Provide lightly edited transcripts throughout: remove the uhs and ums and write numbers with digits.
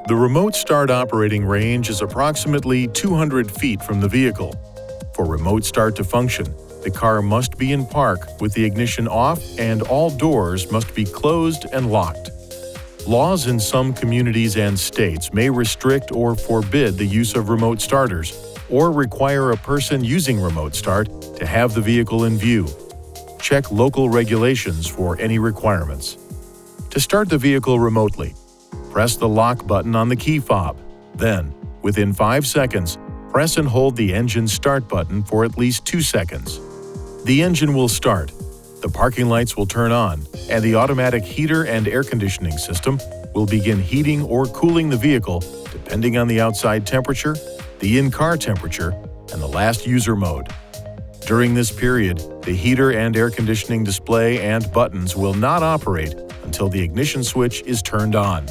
The remote start operating range is approximately 200 feet from the vehicle. For remote start to function, the car must be in park with the ignition off and all doors must be closed and locked. Laws in some communities and states may restrict or forbid the use of remote starters or require a person using remote start to have the vehicle in view. Check local regulations for any requirements. To start the vehicle remotely, press the lock button on the key fob. Then, within 5 seconds, press and hold the engine start button for at least 2 seconds. The engine will start, the parking lights will turn on, and the automatic heater and air conditioning system will begin heating or cooling the vehicle depending on the outside temperature, the in-car temperature, and the last user mode. During this period, the heater and air conditioning display and buttons will not operate until the ignition switch is turned on.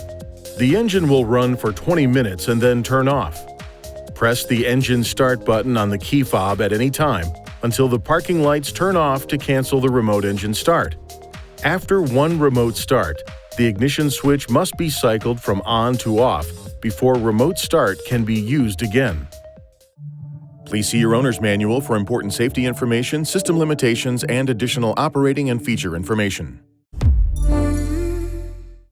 The engine will run for 20 minutes and then turn off. Press the engine start button on the key fob at any time until the parking lights turn off to cancel the remote engine start. After one remote start, the ignition switch must be cycled from on to off before remote start can be used again. Please see your owner's manual for important safety information, system limitations, and additional operating and feature information.